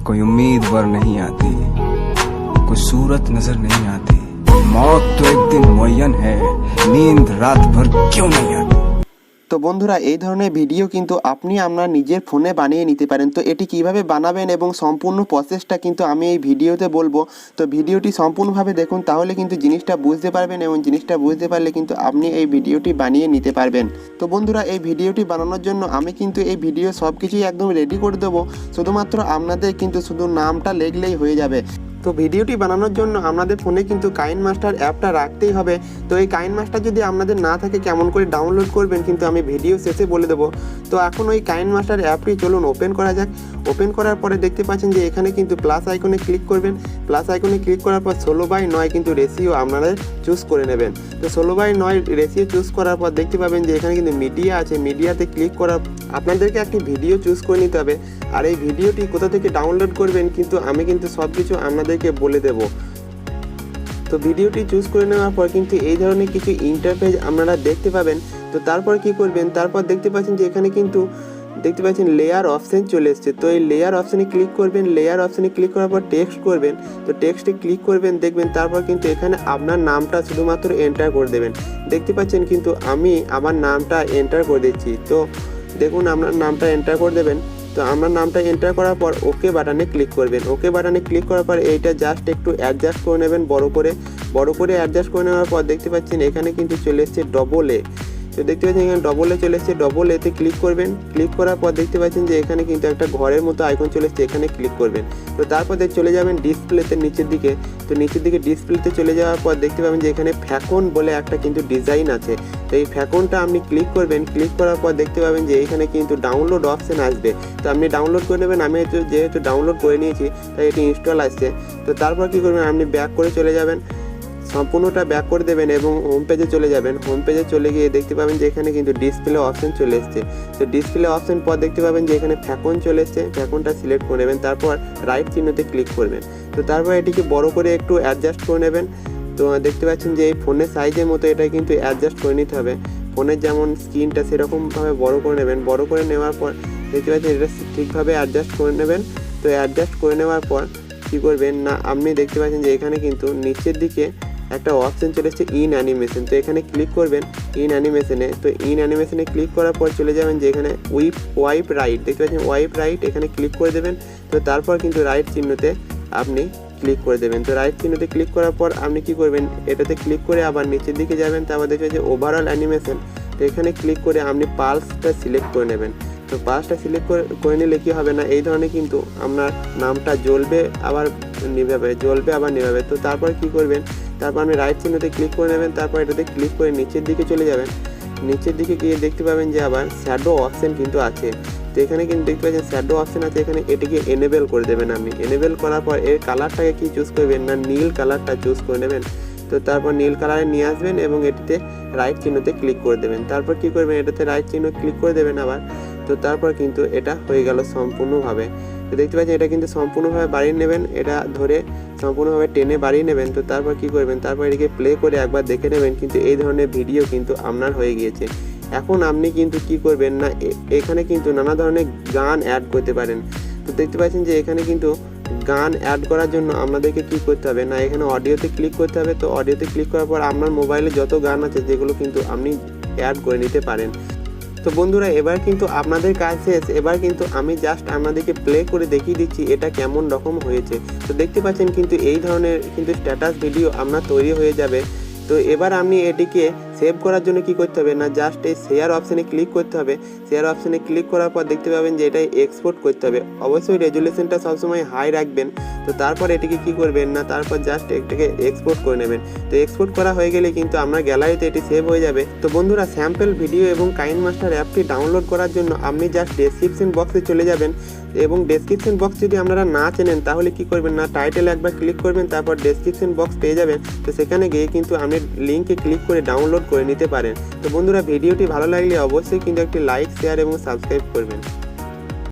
कोई उम्मीद वर नहीं आती, कोई सूरत नजर नहीं आती, मौत तो एक दिन मुअय्यन है, नींद रात भर क्यों नहीं आती। তো বন্ধুরা এই ধরনের ভিডিও কিন্তু আপনি আপনার নিজের ফোনে বানিয়ে নিতে পারেন। তো এটি কিভাবে বানাবেন এবং সম্পূর্ণ প্রসেসটা কিন্তু আমি এই ভিডিওতে বলবো। তো ভিডিওটি সম্পূর্ণভাবে দেখুন, তাহলে কিন্তু জিনিসটা বুঝতে পারবেন এবং জিনিসটা বুঝতে পারলে কিন্তু আপনি এই ভিডিওটি বানিয়ে নিতে পারবেন। তো বন্ধুরা এই ভিডিওটি বানানোর জন্য আমি কিন্তু এই ভিডিও সব কিছুই একদম রেডি করে দেবো, শুধুমাত্র আপনাদের কিন্তু শুধু নামটা লিখলেই হয়ে যাবে। তো ভিডিওটি বানানোর জন্য আপনাদের ফোনে কিন্তু কাইনমাস্টার অ্যাপটা রাখতেই হবে। তো এই কাইনমাস্টার যদি আপনাদের না থাকে কেমন করে ডাউনলোড করবেন কিন্তু আমি ভিডিও শেষে বলে দেবো। তো এখন ওই কাইনমাস্টার অ্যাপটি চলুন ওপেন করা যাক। ওপেন করার পরে দেখতে পাচ্ছেন যে এখানে কিন্তু প্লাস আইকনে ক্লিক করবেন। প্লাস আইকনে ক্লিক করার পর 16:9 কিন্তু রেশিও আপনারা চুজ করে নেবেন। তো 16:9 রেশিও চুজ করার পর দেখতে পাবেন যে এখানে কিন্তু মিডিয়া আছে। মিডিয়াতে ক্লিক করার আপনাদেরকে একটি ভিডিও চুজ করে নিতে হবে। আর এই ভিডিওটি কোথা থেকে ডাউনলোড করবেন কিন্তু আমি কিন্তু সব কিছু আপনাদেরকে বলে দেব। তো ভিডিওটি চুজ করে নেওয়ার পর কিন্তু এই ধরনের কিছু ইন্টারফেস আপনারা দেখতে পাবেন। তো তারপর কি করবেন, তারপর দেখতে পাচ্ছেন যে এখানে কিন্তু দেখতে পাচ্ছেন লেয়ার অপশন চলে এসছে। তো এই লেয়ার অপশনে ক্লিক করবেন। লেয়ার অপশনে ক্লিক করার পর টেক্সট করবেন। তো টেক্সটে ক্লিক করবেন, দেখবেন তারপর কিন্তু এখানে আপনার নামটা শুধুমাত্র এন্টার করে দেবেন। দেখতে পাচ্ছেন কিন্তু আমি আমার নামটা এন্টার করে দিচ্ছি। তো দেখুন আপনার নামটা এন্টার করে দেবেন। তো আমার নামটা এন্টার করার পর ওকে বাটনে ক্লিক করবেন। ওকে বাটনে ক্লিক করার পর এইটা জাস্ট একটু অ্যাডজাস্ট করে নেবেন বড় করে অ্যাডজাস্ট করে নেওয়ার পর দেখতে পাচ্ছেন এখানে কিন্তু চলে এসছে ডবল এ। তো দেখতে পাচ্ছেন এখানে ডবল এ চলে এসছে। ডবল এতে ক্লিক করবেন। ক্লিক করার পর দেখতে পাচ্ছেন যে এখানে কিন্তু একটা ঘরের মতো আইকন চলে এসছে, এখানে ক্লিক করবেন। তো তারপর চলে যাবেন ডিসপ্লেতে নিচের দিকে। তো নিচের দিকে ডিসপ্লেতে চলে যাওয়ার পর দেখতে পাবেন যে এখানে ফ্যাকন বলে একটা কিন্তু ডিজাইন আছে। তো এই ফ্যাকনটা আপনি ক্লিক করবেন। ক্লিক করার পর দেখতে পাবেন যে এখানে কিন্তু ডাউনলোড অপশন আসবে। তো আপনি ডাউনলোড করে নেবেন। আমি যেহেতু ডাউনলোড করে নিয়েছি তাই এটি ইনস্টল আসছে। তো তারপর কী করবেন, আপনি ব্যাক করে চলে যাবেন, সম্পূর্ণটা ব্যাক করে দেবেন এবং হোম পেজে চলে যাবেন। হোম পেজে চলে গিয়ে দেখতে পাবেন যে এখানে কিন্তু ডিসপ্লে অপশন চলে এসছে। তো ডিসপ্লে অপশন পর দেখতে পাবেন যে এখানে ফ্যাকন চলে এসছে। ফ্যাকনটা সিলেক্ট করে নেবেন, তারপর রাইট চিহ্নতে ক্লিক করবেন। তো তারপর এটিকে বড় করে একটু অ্যাডজাস্ট করে নেবেন। তো দেখতে পাচ্ছেন যে এই ফোনের সাইজের মতো এটা কিন্তু অ্যাডজাস্ট করে নিতে হবে। ফোনের যেমন স্ক্রিনটা সেরকমভাবে বড় করে নেবেন। বড় করে নেওয়ার পর দেখতে পাচ্ছেন এটা ঠিকভাবে অ্যাডজাস্ট করে নেবেন। তো অ্যাডজাস্ট করে নেওয়ার পর কী করবেন না, আপনি দেখতে পাচ্ছেন যে এখানে কিন্তু নিচের দিকে একটা অপশন চলে এসেছে ইন অ্যানিমেশন। তো এখানে ক্লিক করবেন ইন অ্যানিমেশনে। তো ইন অ্যানিমেশনে ক্লিক করার পর চলে যাবেন যে এখানে ওয়াইপ রাইট, দেখতে পাচ্ছেন ওয়াইপ রাইট, এখানে ক্লিক করে দেবেন। তো তারপর কিন্তু রাইট চিহ্নতে আপনি ক্লিক করে দেবেন। তো রাইট চিহ্নতে ক্লিক করার পর আপনি কি করবেন, এটাতে ক্লিক করে আবার নিচের দিকে যাবেন। তারপর দেখবেন যে ওভারঅল অ্যানিমেশন। তো এখানে ক্লিক করে আপনি পালসটা সিলেক্ট করে নেবেন। তো পালসটা সিলেক্ট করে নিলে কী হবে না, এই ধরনের কিন্তু আপনার নামটা জ্বলবে আবার নিভাবে, জ্বলবে আবার নিভাবে। তো তারপর কি করবেন, তারপর আপনি রাইট চিহ্নতে ক্লিক করে নেবেন। তারপর এটাতে ক্লিক করে নিচের দিকে চলে যাবেন। নিচের দিকে গিয়ে দেখতে পাবেন যে আবার শ্যাডো অপশন কিন্তু আছে। তো এখানে কিন্তু দেখতে পাচ্ছেন শ্যাডো অপশন আছে, এখানে এটিকে এনেবেল করে দেবেন। আপনি এনেবেল করার পর এর কালারটাকে কি চুজ করবেন না, নীল কালারটা চুজ করে নেবেন। তো তারপর নীল কালারে নিয়ে আসবেন এবং এটিতে রাইট চিহ্নতে ক্লিক করে দেবেন। তারপর কি করবেন, এটাতে রাইট চিহ্ন ক্লিক করে দেবেন আবার। তো তারপর কিন্তু এটা হয়ে গেল সম্পূর্ণভাবে। তো দেখতে পাচ্ছেন এটা কিন্তু সম্পূর্ণভাবে বাড়িয়ে নেবেন, এটা ধরে সম্পূর্ণভাবে টেনে বাড়িয়ে নেবেন। তো তারপর কি করবেন, তারপর এটিকে প্লে করে একবার দেখে নেবেন কিন্তু এই ধরনের ভিডিও কিন্তু আপনার হয়ে গিয়েছে। এখন আপনি কিন্তু কি করবেন না, এখানে কিন্তু নানা ধরনের গান অ্যাড করতে পারেন। তো দেখতে পাচ্ছেন যে এখানে কিন্তু গান অ্যাড করার জন্য আপনাদেরকে কী করতে হবে না, এখানে অডিওতে ক্লিক করতে হবে। তো অডিওতে ক্লিক করার পর আপনার মোবাইলে যত গান আছে যেগুলো কিন্তু আপনি অ্যাড করে নিতে পারেন। তো বন্ধুরা এবার কিন্তু আপনাদের কাজ শেষ। এবার কিন্তু আমি জাস্ট আপনাদেরকে প্লে করে দেখিয়ে দিচ্ছি এটা কেমন রকম হয়েছে। তো দেখতে পাচ্ছেন কিন্তু এই ধরনের কিন্তু স্ট্যাটাস ভিডিও আপনার তৈরি হয়ে যাবে। তো এবার আপনি এটিকে সেভ করার জন্য কি করতে হবে না, জাস্ট এই শেয়ার অপশানে ক্লিক করতে হবে। শেয়ার অপশানে ক্লিক করার পর দেখতে পাবেন যে এটাই এক্সপোর্ট করতে হবে। অবশ্যই রেজুলেশনটা সবসময় হাই রাখবেন। তো তারপর এটিকে কি করবেন না, তারপর জাস্ট এটাকে এক্সপোর্ট করে নেবেন। তো এক্সপোর্ট করা হয়ে গেলে কিন্তু আপনার গ্যালারিতে এটি সেভ হয়ে যাবে। তো বন্ধুরা স্যাম্পল ভিডিও এবং কাইনমাস্টার অ্যাপটি ডাউনলোড করার জন্য আপনি জাস্ট ডেসক্রিপশন বক্সে চলে যাবেন এবং ডেসক্রিপশন বক্স যদি আপনারা না চেনেন তাহলে কি করবেন না, টাইটেলে একবার ক্লিক করবেন, তারপর ডেসক্রিপশন বক্স পেয়ে যাবেন। তো সেখানে গিয়ে কিন্তু আপনি লিঙ্কে ক্লিক করে ডাউনলোড করে নিতে পারেন। তো বন্ধুরা ভিডিওটি ভালো লাগলে অবশ্যই কিন্তু একটি লাইক, শেয়ার এবং সাবস্ক্রাইব করবেন।